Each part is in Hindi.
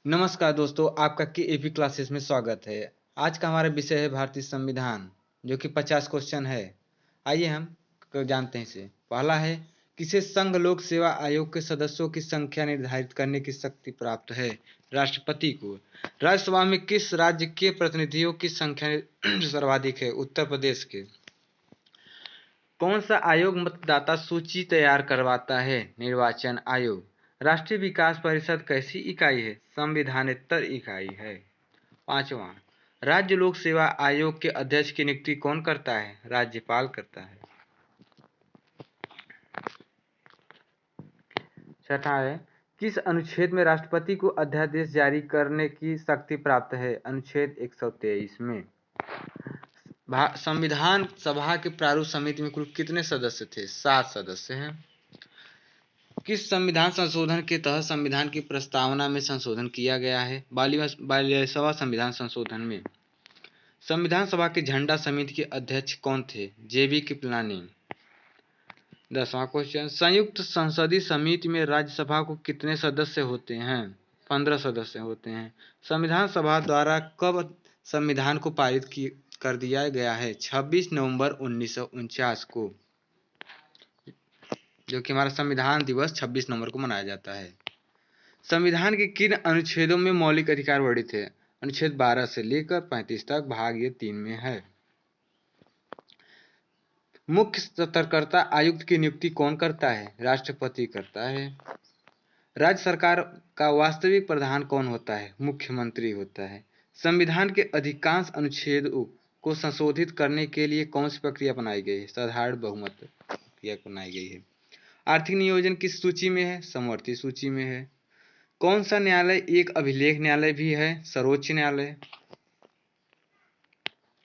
नमस्कार दोस्तों, आपका केएपी क्लासेस में स्वागत है। आज का हमारा विषय है भारतीय संविधान, जो कि 50 क्वेश्चन है। आइए हम जानते हैं इसे। पहला है, किसे संघ लोक सेवा आयोग के सदस्यों की संख्या निर्धारित करने की शक्ति प्राप्त है? राष्ट्रपति को। राज्यसभा में किस राज्य के प्रतिनिधियों की संख्या सर्वाधिक है? उत्तर प्रदेश के। कौन सा आयोग मतदाता सूची तैयार करवाता है? निर्वाचन आयोग। राष्ट्रीय विकास परिषद कैसी इकाई है? संविधानेतर इकाई है। पांचवा, राज्य लोक सेवा आयोग के अध्यक्ष की नियुक्ति कौन करता है? राज्यपाल करता है। छठा है, किस अनुच्छेद में राष्ट्रपति को अध्यादेश जारी करने की शक्ति प्राप्त है? अनुच्छेद 123 में। संविधान सभा के प्रारूप समिति में कुल कितने सदस्य थे? 7 सदस्य हैं। किस संविधान संशोधन के तहत संविधान की प्रस्तावना में संशोधन किया गया है? 42वां संविधान संशोधन में। संविधान सभा के झंडा समिति के अध्यक्ष कौन थे? जेबी कृपलानी। 10वां क्वेश्चन, संयुक्त संसदीय समिति में राज्यसभा को कितने सदस्य होते हैं? 15 सदस्य होते हैं। संविधान सभा द्वारा कब संविधान को पारित कर दिया गया है? 26 नवंबर 1949 को, जो कि हमारा संविधान दिवस 26 नवंबर को मनाया जाता है। संविधान के किन अनुच्छेदों में मौलिक अधिकार वर्णित है? अनुच्छेद 12 से लेकर 35 तक, भाग ये 3 में है। मुख्य सतर्कता आयुक्त की नियुक्ति कौन करता है? राष्ट्रपति करता है। राज्य सरकार का वास्तविक प्रधान कौन होता है? मुख्यमंत्री होता है। संविधान के अधिकांश अनुच्छेदों को संशोधित करने के लिए कौन सी प्रक्रिया अपनाई गई है? साधारण बहुमत प्रक्रिया अपनाई गई है। आर्थिक नियोजन किस सूची में है? समवर्ती सूची में है। कौन सा न्यायालय एक अभिलेख न्यायालय भी है? सर्वोच्च न्यायालय।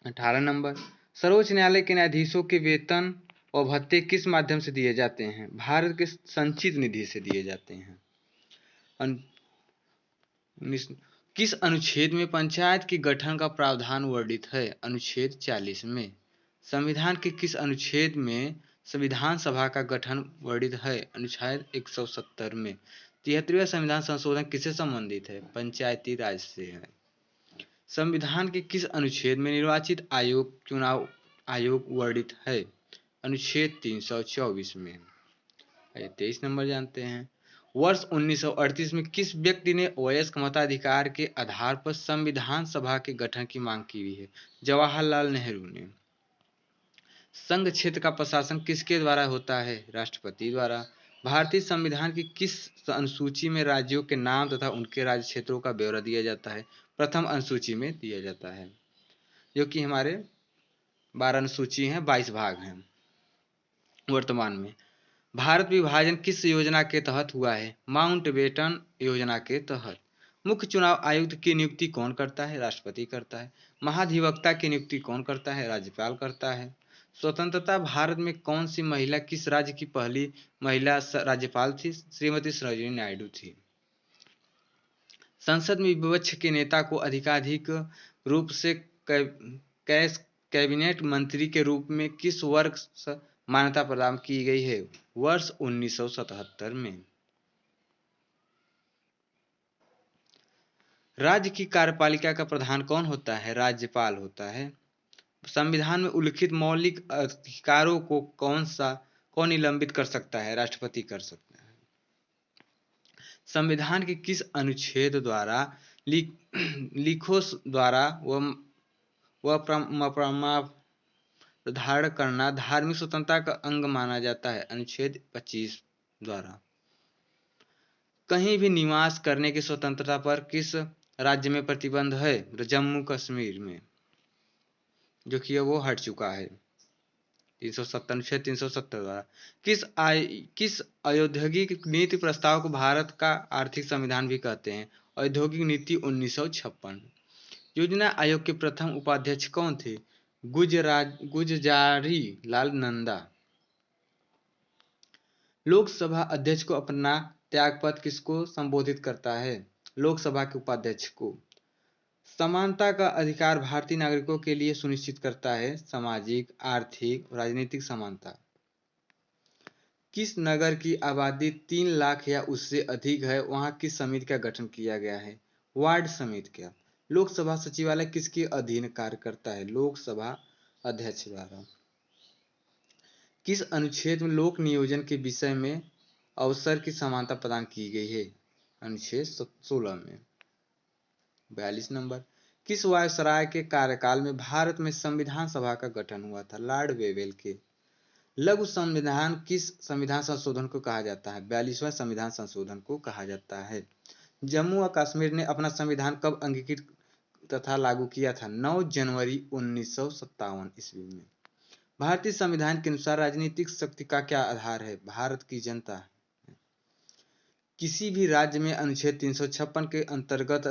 18 नंबर, सर्वोच्च न्यायालय के न्यायाधीशों के वेतन और भत्ते किस माध्यम से दिए जाते हैं? भारत के संचित निधि से दिए जाते हैं। किस अनुच्छेद में पंचायत के गठन का प्रावधान वर्णित है? अनुच्छेद 40 में। संविधान के किस अनुच्छेद में संविधान सभा का गठन वर्णित है? अनुच्छेद 170 में। 73वां संविधान संशोधन किससे संबंधित है? पंचायती राज से है। संविधान के किस अनुच्छेद में निर्वाचित आयोग चुनाव आयोग वर्णित है? अनुच्छेद 324 में। 23 नंबर जानते हैं। वर्ष 1938 में किस व्यक्ति ने वयस्क मताधिकार के आधार पर संविधान सभा के गठन की मांग की हुई है? जवाहरलाल नेहरू ने। संघ क्षेत्र का प्रशासन किसके द्वारा होता है? राष्ट्रपति द्वारा। भारतीय संविधान की किस अनुसूची में राज्यों के नाम तथा उनके राज्य क्षेत्रों का ब्यौरा दिया जाता है? प्रथम अनुसूची में दिया जाता है, जो कि हमारे 12 अनुसूची हैं, 22 भाग हैं वर्तमान में। भारत विभाजन किस योजना के तहत हुआ है? माउंटबेटन योजना के तहत। मुख्य चुनाव आयुक्त की नियुक्ति कौन करता है? राष्ट्रपति करता है। महाधिवक्ता की नियुक्ति कौन करता है? राज्यपाल करता है। स्वतंत्रता भारत में कौन सी महिला किस राज्य की पहली महिला राज्यपाल थी? श्रीमती सरोजिनी नायडू थी। संसद में विपक्ष के नेता को आधिकारिक रूप से कैबिनेट मंत्री के रूप में किस वर्ष मान्यता प्रदान की गई है? वर्ष 1977 में। राज्य की कार्यपालिका का प्रधान कौन होता है? राज्यपाल होता है। संविधान में उल्लिखित मौलिक अधिकारों को कौन निलंबित कर सकता है? राष्ट्रपति कर सकता है। संविधान के किस अनुच्छेद द्वारा लिखों द्वारा धारण करना धार्मिक स्वतंत्रता का अंग माना जाता है? अनुच्छेद 25 द्वारा। कहीं भी निवास करने की स्वतंत्रता पर किस राज्य में प्रतिबंध है? जम्मू कश्मीर में, जो कि वो हट चुका है 370 द्वारा। किस औद्योगिक नीति प्रस्ताव को भारत का आर्थिक संविधान भी कहते हैं? औद्योगिक नीति 1956। योजना आयोग के प्रथम उपाध्यक्ष कौन थे? गुलजारी लाल नंदा। लोकसभा अध्यक्ष को अपना त्यागपत्र किसको संबोधित करता है? लोकसभा के उपाध्यक्ष को। समानता का अधिकार भारतीय नागरिकों के लिए सुनिश्चित करता है? सामाजिक, आर्थिक, राजनीतिक समानता। किस नगर की आबादी 3 लाख या उससे अधिक है, वहां किस समिति का गठन किया गया है? वार्ड समिति क्या? लोकसभा सचिवालय किसके अधीन कार्य करता है? लोकसभा अध्यक्ष द्वारा। किस अनुच्छेद में लोक नियोजन के विषय में अवसर की समानता प्रदान की गई है? अनुच्छेद 16 में। 42 नंबर। किस वायसराय के कार्यकाल में भारत में संविधान सभा का गठन हुआ था? लॉर्ड वेवेल के। लघु संविधान किस संविधान संशोधन को कहा जाता है? 42वां संविधान संशोधन को कहा जाता है। जम्मू और कश्मीर ने अपना संविधान कब अंगीकृत तथा लागू किया था? 9 जनवरी 1957 ईस्वी में। भारतीय संविधान के अनुसार राजनीतिक शक्ति का क्या आधार है? भारत की जनता। किसी भी राज्य में अनुच्छेद 356 के अंतर्गत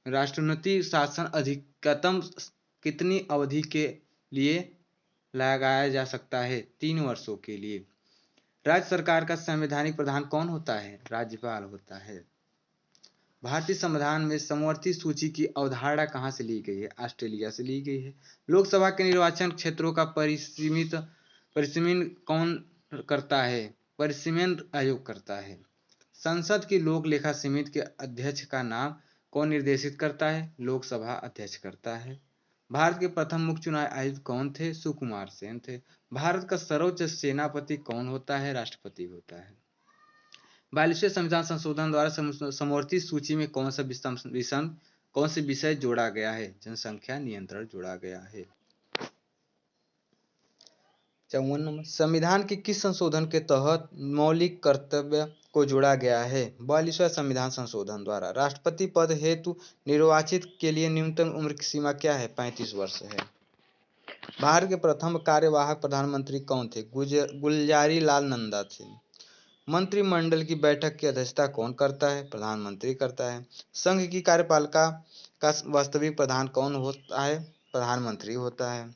राष्ट्रोन्नति शासन अधिकतम कितनी अवधि के लिए लगाया जा सकता है? 3 वर्षों के लिए। राज्य सरकार का संवैधानिक प्रधान कौन होता है? राज्यपाल होता है। भारतीय संविधान में समवर्ती सूची की अवधारणा कहाँ से ली गई है? ऑस्ट्रेलिया से ली गई है। लोकसभा के निर्वाचन क्षेत्रों का परिसीमन कौन करता है? परिसीमन आयोग करता है। संसद की लोक लेखा समिति के अध्यक्ष का नाम कौन निर्देशित करता है? लोकसभा अध्यक्ष करता है। भारत के प्रथम मुख्य चुनाव आयुक्त कौन थे? सुकुमार सेन थे। भारत का सर्वोच्च सेनापति कौन होता है? राष्ट्रपति होता है। 42वें संविधान संशोधन द्वारा समवर्ती सूची में कौन से विषय जोड़ा गया है? जनसंख्या नियंत्रण जोड़ा गया है। 54 नंबर। संविधान के किस संशोधन के तहत मौलिक कर्तव्य को जोड़ा गया है? 42वां संविधान संशोधन द्वारा। राष्ट्रपति पद हेतु निर्वाचित के लिए न्यूनतम उम्र की सीमा क्या है? 35 वर्ष है। भारत के प्रथम कार्यवाहक प्रधानमंत्री कौन थे? गुलजारी लाल नंदा थे। मंत्रिमंडल की बैठक की अध्यक्षता कौन करता है? प्रधानमंत्री करता है। संघ की कार्यपालिका का वास्तविक प्रधान कौन होता है? प्रधानमंत्री होता है।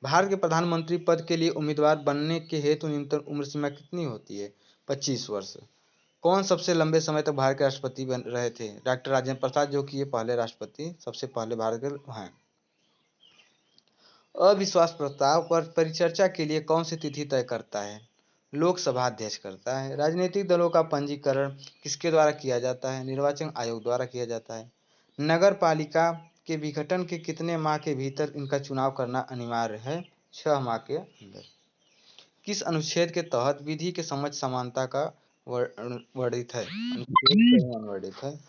भारत के प्रधानमंत्री पद के लिए उम्मीदवार बनने के हेतु न्यूनतम उम्र सीमा कितनी होती है? 25 वर्ष। कौन सबसे लंबे समय तक भारत के राष्ट्रपति बन रहे थे? डॉक्टर राजेंद्र प्रसाद, जो कि ये पहले राष्ट्रपति सबसे पहले भारत के हैं। अविश्वास प्रस्ताव पर परिचर्चा के लिए कौन सी तिथि तय करता है? लोकसभा अध्यक्ष करता है। राजनीतिक दलों का पंजीकरण किसके द्वारा किया जाता है? निर्वाचन आयोग द्वारा किया जाता है। नगर पालिका के विघटन के कितने माह के भीतर इनका चुनाव करना अनिवार्य है? 6 माह के अंदर। किस अनुच्छेद के तहत विधि के समझ समानता का वर्णित है? वर्णित है।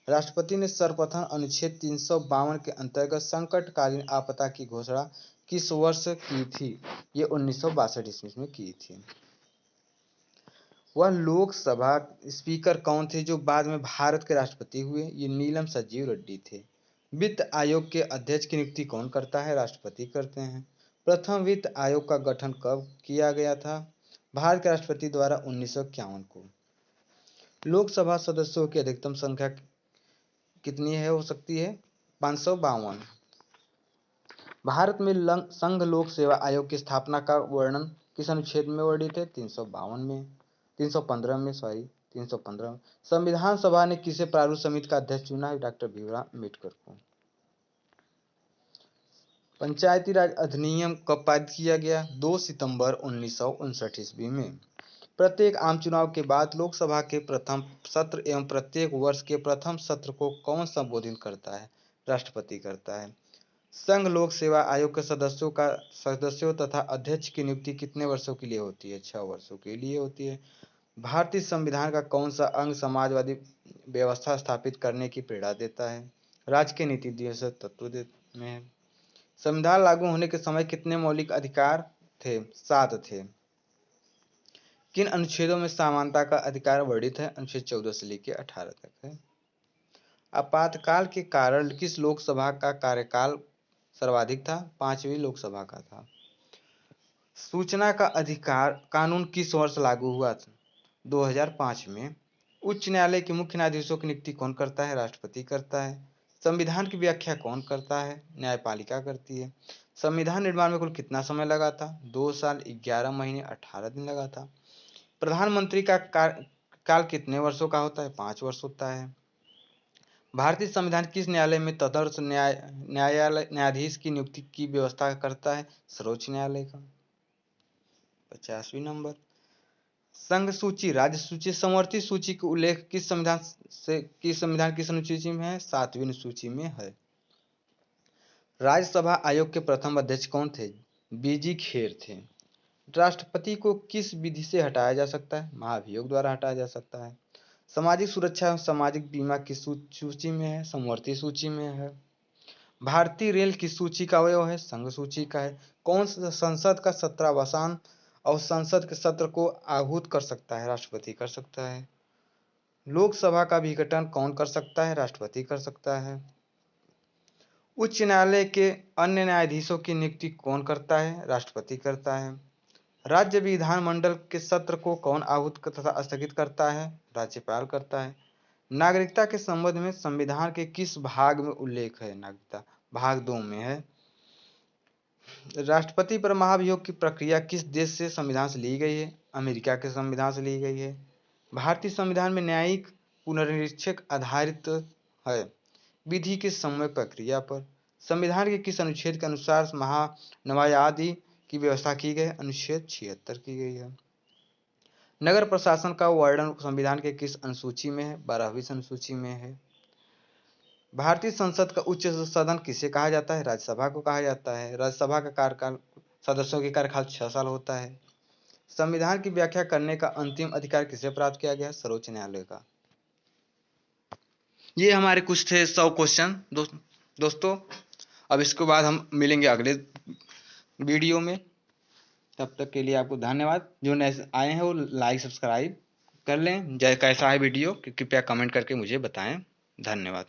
राष्ट्रपति ने सर्वप्रथम अनुच्छेद 352 के अंतर्गत संकटकालीन आपदा की घोषणा किस वर्ष की थी? ये 1962 ईस्वी में की थी। वह लोकसभा स्पीकर कौन थे जो बाद में भारत के राष्ट्रपति हुए? ये नीलम संजीव रेड्डी थे। वित्त आयोग के अध्यक्ष की नियुक्ति कौन करता है? राष्ट्रपति करते हैं। प्रथम वित्त आयोग का गठन कब किया गया था? भारत के राष्ट्रपति द्वारा 1951 को। लोकसभा सदस्यों की अधिकतम संख्या कितनी है हो सकती है? 552। भारत में संघ लोक सेवा आयोग की स्थापना का वर्णन किस अनुच्छेद में वर्णित है? 315 में 315। संविधान सभा ने किसे प्रारूप समिति का अध्यक्ष चुना है? डॉक्टर भीमराव अम्बेडकर को। पंचायती राज अधिनियम कब पारित किया गया? 2 सितंबर 1959 ईस्वी में। प्रत्येक आम चुनाव के बाद लोकसभा के प्रथम सत्र एवं प्रत्येक वर्ष के प्रथम सत्र को कौन संबोधित करता है? राष्ट्रपति करता है। संघ लोक सेवा आयोग के सदस्यों तथा अध्यक्ष की नियुक्ति कितने वर्षों के लिए होती है? 6 वर्षों के लिए होती है। भारतीय संविधान का कौन सा अंग समाजवादी व्यवस्था स्थापित करने की प्रेरणा देता है? राज्य के नीति दिवस तत्व में है। संविधान लागू होने के समय कितने मौलिक अधिकार थे? 7 थे। किन अनुच्छेदों में समानता का अधिकार वर्णित है? अनुच्छेद 14 से लेकर 18 तक है। आपातकाल के कारण किस लोकसभा का कार्यकाल सर्वाधिक था? 5वीं लोकसभा का था। सूचना का अधिकार कानून किस वर्ष लागू हुआ था? 2005 में। उच्च न्यायालय के मुख्य न्यायाधीशों की नियुक्ति कौन करता है? राष्ट्रपति करता है। संविधान की व्याख्या कौन करता है? न्यायपालिका करती है। संविधान निर्माण में कुल कितना समय लगा था? 2 साल 11 महीने 18 दिन लगा था। प्रधानमंत्री का काल कितने वर्षों का होता है? 5 वर्ष होता है। भारतीय संविधान किस न्यायालय में तदर्थ न्यायाधीश की नियुक्ति की व्यवस्था करता है? सर्वोच्च न्यायालय का। 50वीं नंबर। संघ सूची, राज्य सूची, समवर्ती सूची का उल्लेख किस संविधान किस अनुसूची में है? 7वीं अनुसूची में है। राज्यसभा आयोग के प्रथम अध्यक्ष कौन थे? बीजी खेर थे। राष्ट्रपति को किस विधि से हटाया जा सकता है? महाभियोग द्वारा हटाया जा सकता है। सामाजिक सुरक्षा एवं सामाजिक बीमा किस सूची में है? समवर्ती सूची में है। भारतीय रेल किस सूची का अवयव है? संघ सूची का है। कौन सा संसद का सत्रावसान और संसद के सत्र को आहूत कर सकता है? राष्ट्रपति कर सकता है। लोकसभा का विघटन कौन कर सकता है? राष्ट्रपति कर सकता है। उच्च न्यायालय के अन्य न्यायाधीशों की नियुक्ति कौन करता है? राष्ट्रपति करता है। राज्य विधानमंडल के सत्र को कौन आहूत तथा स्थगित करता है? राज्यपाल करता है। नागरिकता के संबंध में संविधान के किस भाग में उल्लेख है? नागरिकता भाग 2 में है। राष्ट्रपति पर महाभियोग की प्रक्रिया किस देश से संविधान से ली गई है? अमेरिका के संविधान से ली गई है। भारतीय संविधान में न्यायिक पुनर्निरीक्षक आधारित है विधि के समय प्रक्रिया पर। संविधान के किस अनुच्छेद के अनुसार महान्यायाधि की व्यवस्था की गई? अनुच्छेद 76 की गई है। नगर प्रशासन का वर्णन संविधान के किस अनुसूची में है? 12वीं अनुसूची में है। भारतीय संसद का उच्च सदन किसे कहा जाता है? राज्यसभा को कहा जाता है। राज्यसभा का कार्यकाल सदस्यों के कार्यकाल 6 साल होता है। संविधान की व्याख्या करने का अंतिम अधिकार किसे प्राप्त किया गया? सर्वोच्च न्यायालय का। ये हमारे कुछ थे 100 क्वेश्चन दोस्तों। अब इसके बाद हम मिलेंगे अगले वीडियो में। तब तक के लिए आपको धन्यवाद। जो नए आए हैं वो लाइक सब्सक्राइब कर लें। कैसा है वीडियो कृपया कमेंट करके मुझे बताएं। धन्यवाद।